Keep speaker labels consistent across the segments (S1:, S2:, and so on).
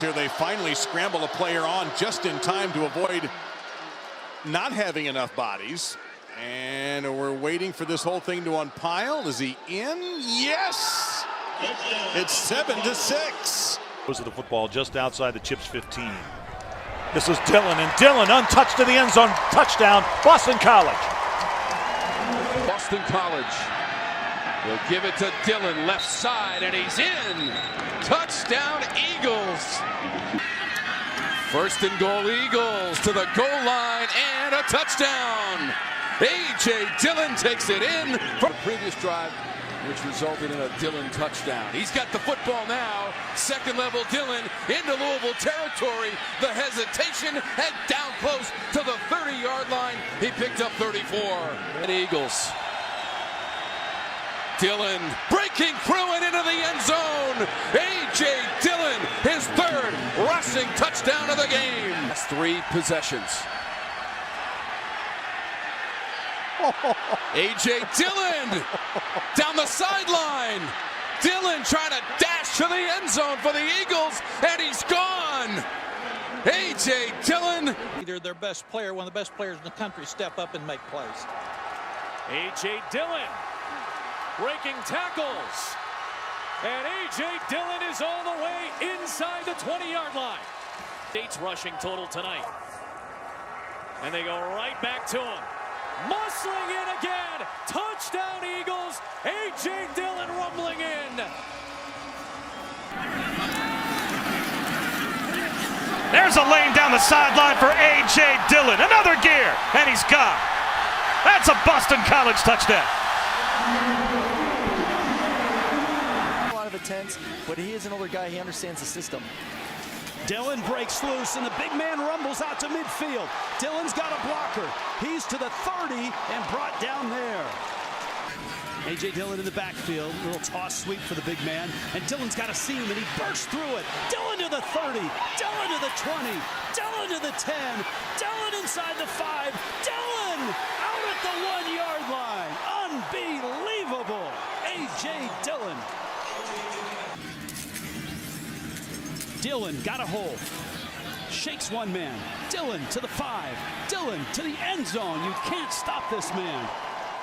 S1: Here they finally scramble a player on just in time to avoid not having enough bodies. And we're waiting for this whole thing to unpile. Is he in? Yes! It's 7-6.
S2: Goes to the football just outside the Chips 15. This is Dillon, and Dillon untouched to the end zone. Touchdown, Boston College.
S3: Boston College will give it to Dillon, left side, and he's in. Touchdown, Eagles. First and goal, Eagles to the goal line, and a touchdown. A.J. Dillon takes it in from the previous drive, which resulted in a Dillon touchdown. He's got the football now. Second level Dillon into Louisville territory. The hesitation head down close to the 30-yard line. He picked up 34. And Eagles. Dillon breaking through and into the end zone. A.J. Dillon, his third rushing touchdown of the game. That's 3 possessions. A.J. Dillon down the sideline. Dillon trying to dash to the end zone for the Eagles, and he's gone. A.J. Dillon.
S4: Either their best player, one of the best players in the country, step up and make plays.
S5: A.J. Dillon breaking tackles. And A.J. Dillon is all the way inside the 20-yard line. State's rushing total tonight. And they go right back to him. Muscling in again. Touchdown Eagles. A.J. Dillon rumbling in.
S2: There's a lane down the sideline for A.J. Dillon. Another gear, and he's gone. That's a Boston College touchdown.
S6: A lot of attempts, but he is an older guy. He understands the system.
S7: Dillon breaks loose, and the big man rumbles out to midfield. Dillon's got a blocker. He's to the 30 and brought down there. A.J. Dillon in the backfield. Little toss sweep for the big man. And Dillon's got a seam, and he bursts through it. Dillon to the 30. Dillon to the 20. Dillon to the 10. Dillon inside the 5. Dillon out at the 1-yard line. Unbelievable. A.J. Dillon. Dillon got a hole. Shakes one man. Dillon to the 5. Dillon to the end zone. You can't stop this man.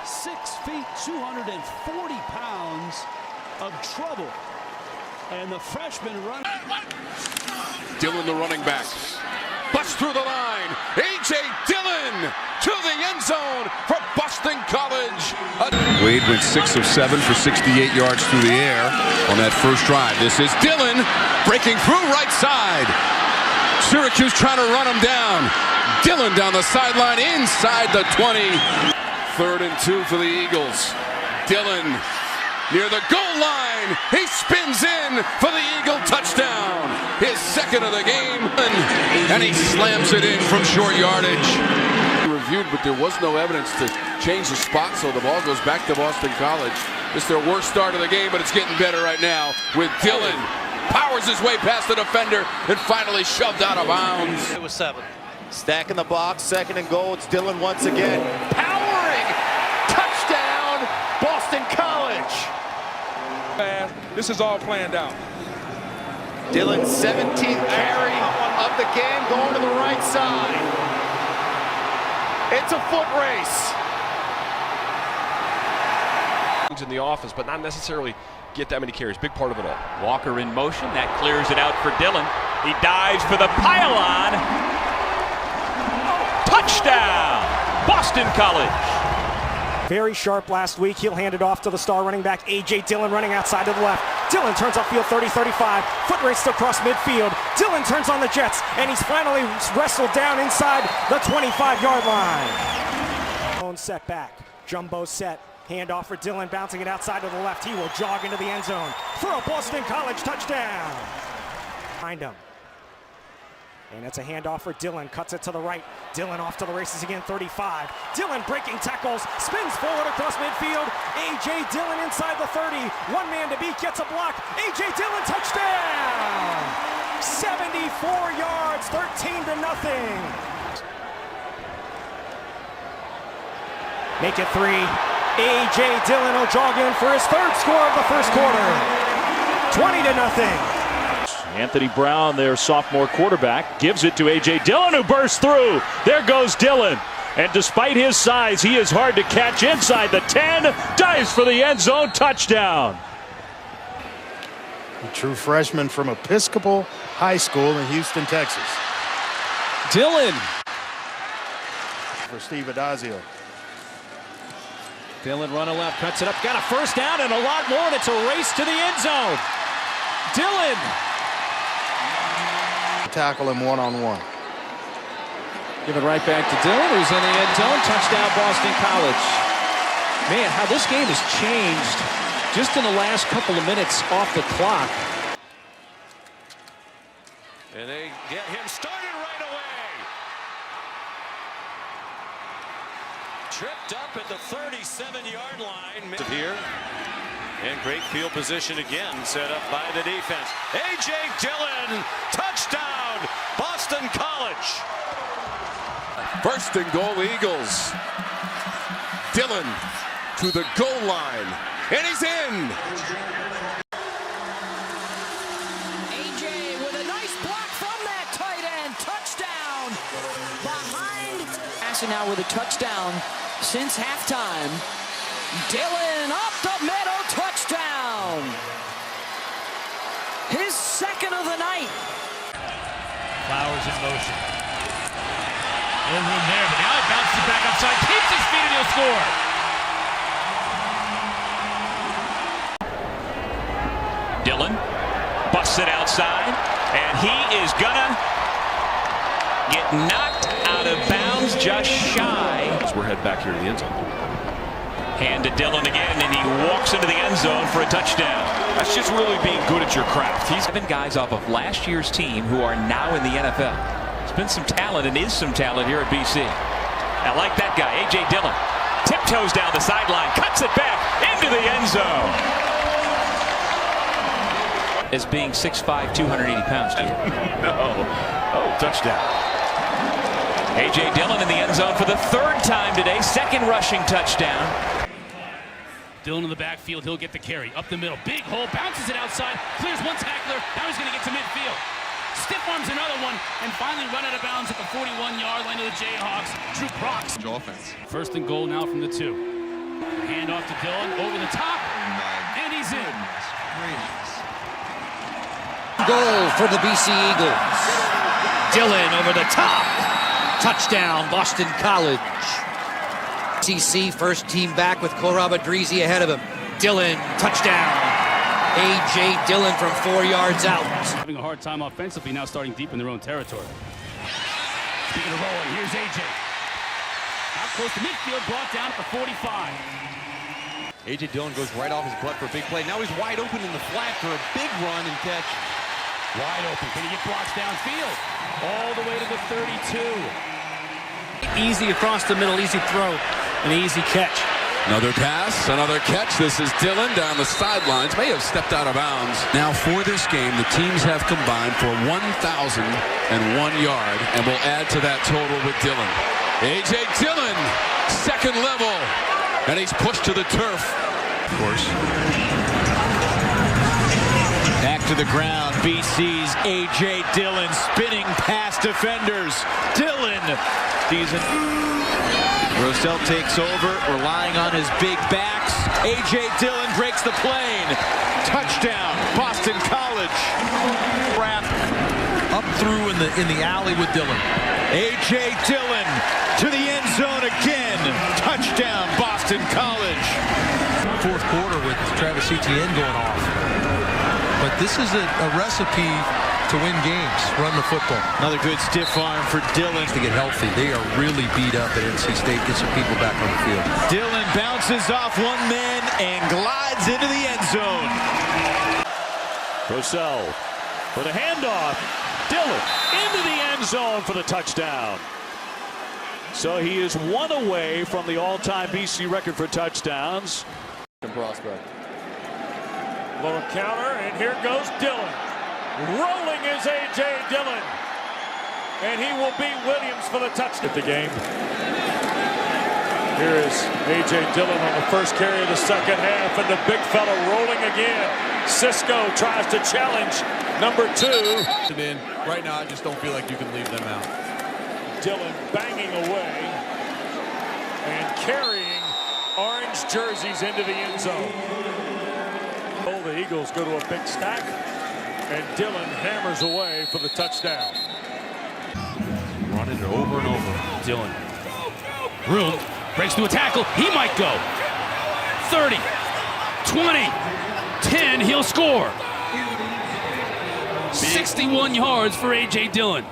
S7: 6 feet, 240 pounds of trouble. And the freshman run.
S3: Dillon, the running back. Busts through the line. A.J. Dillon to the end zone for Boston College. Wade went 6 of 7 for 68 yards through the air on that first drive. This is Dillon breaking through right side. Syracuse trying to run him down. Dillon down the sideline inside the 20. 3rd and 2 for the Eagles. Dillon near the goal line. He spins in for the Eagle touchdown. His second of the game. And he slams it in from short yardage. Reviewed, but there was no evidence to change the spot, so the ball goes back to Boston College. It's their worst start of the game, but it's getting better right now with Dillon. Powers his way past the defender and finally shoved out of bounds.
S4: It was 7.
S6: Stack in the box, 2nd and goal. It's Dillon once again.
S3: Powering touchdown, Boston College.
S8: Man, this is all planned out.
S6: Dillon's 17th carry of the game going to the right side. It's a foot race.
S8: In the office, but not necessarily get that many carries. Big part of it all.
S5: Walker in motion. That clears it out for Dillon. He dives for the pylon. Touchdown, Boston College.
S9: Very sharp last week. He'll hand it off to the star running back, A.J. Dillon, running outside to the left. Dillon turns upfield 30-35. Foot race across midfield. Dillon turns on the Jets, and he's finally wrestled down inside the 25-yard line. Own set back. Jumbo set. Handoff for Dillon, bouncing it outside to the left. He will jog into the end zone for a Boston College touchdown. Behind him. And it's a handoff for Dillon, cuts it to the right. Dillon off to the races again, 35. Dillon breaking tackles, spins forward across midfield. A.J. Dillon inside the 30. One man to beat, gets a block. A.J. Dillon, touchdown! 74 yards, 13-0. Make it 3. A.J. Dillon will jog in for his 3rd score of the first quarter. 20-0.
S2: Anthony Brown, their sophomore quarterback, gives it to A.J. Dillon, who bursts through. There goes Dillon. And despite his size, he is hard to catch inside the 10. Dives for the end zone. Touchdown.
S10: A true freshman from Episcopal High School in Houston, Texas.
S7: Dillon.
S10: For Steve Adazio.
S7: Dillon running left, cuts it up, got a first down and a lot more, and it's a race to the end zone. Dillon.
S10: Tackle him one-on-one.
S7: Give it right back to Dillon, who's in the end zone. Touchdown, Boston College. Man, how this game has changed just in the last couple of minutes off the clock.
S5: And they get him started right away. Tripped up at the 37-yard line. Here. And great field position again, set up by the defense. A.J. Dillon, touchdown, Boston College.
S3: First and goal, Eagles. Dillon to the goal line, and he's in.
S11: A.J. with a nice block from that tight end. Touchdown. Behind. Passing now with a touchdown since halftime. Dillon up the middle, touchdown. His second of the night.
S2: Flowers in motion. No room there, but now he bounces it back upside, keeps his feet, and he'll score. Dillon busts it outside, and he is gonna get knocked out of bounds just shy.
S8: As we're headed back here to the end zone.
S2: Hand to Dillon again, and he walks into the end zone for a touchdown.
S8: That's just really being good at your craft.
S2: He's 7 guys off of last year's team who are now in the NFL. There's been some talent and is some talent here at BC. I like that guy, A.J. Dillon. Tiptoes down the sideline, cuts it back into the end zone. As being 6'5", 280 pounds, Steve.
S8: No. Oh, touchdown.
S2: A.J. Dillon in the end zone for the 3rd time today, 2nd rushing touchdown.
S7: Dillon in the backfield, he'll get the carry. Up the middle, big hole, bounces it outside, clears one tackler, now he's going to get to midfield. Stiff arms another one, and finally run out of bounds at the 41-yard line of the Jayhawks. Drew Prox.
S3: Offense.
S7: First and goal now from the 2. Hand off to Dillon, over the top, and he's in.
S11: Goal for the BC Eagles. Dillon over the top. Touchdown, Boston College. CC first team back with Korabadrizi ahead of him. Dillon, touchdown. A.J. Dillon from 4 yards out.
S7: Having a hard time offensively, now starting deep in their own territory. Speaking of rolling, here's A.J. Out close to midfield, brought down at the 45.
S6: A.J. Dillon goes right off his butt for a big play. Now he's wide open in the flat for a big run and catch.
S7: Wide open. Can he get blocks downfield? All the way to the 32. Easy across the middle, easy throw, an easy catch.
S3: Another pass, another catch. This is Dillon down the sidelines. May have stepped out of bounds. Now for this game, the teams have combined for 1,001 yard and will add to that total with Dillon. A.J. Dillon, 2nd level, and he's pushed to the turf. Of course.
S6: Back to the ground, BC's A.J. Dillon spinning past defenders. Dillon, Rossell takes over, relying on his big backs. A.J. Dillon breaks the plane. Touchdown, Boston College. Wrap up through in the alley with Dillon. A.J. Dillon to the end zone again. Touchdown, Boston College.
S12: 4th quarter with Travis Etienne going off. But this is a recipe to win games, run the football.
S6: Another good stiff arm for Dillon.
S12: To get healthy, they are really beat up at NC State. Get some people back on the field.
S6: Dillon bounces off one man and glides into the end zone.
S2: Rossell for the handoff. Dillon into the end zone for the touchdown. So he is 1 away from the all-time BC record for touchdowns.
S10: Prospect.
S2: Low counter, and here goes Dillon. Rolling is A.J. Dillon. And he will beat Williams for the touchdown. At the game.
S5: Here is A.J. Dillon on the first carry of the second half, and the big fella rolling again. Cisco tries to challenge number 2.
S12: Right now, I just don't feel like you can leave them out.
S5: Dillon banging away and carrying orange jerseys into the end zone. Oh, the Eagles go to a big stack, and Dillon hammers away for the touchdown.
S6: Running it over and over.
S7: Dillon. Room. Breaks through a tackle. He might go. 30. 20. 10. He'll score. 61 yards for A.J. Dillon.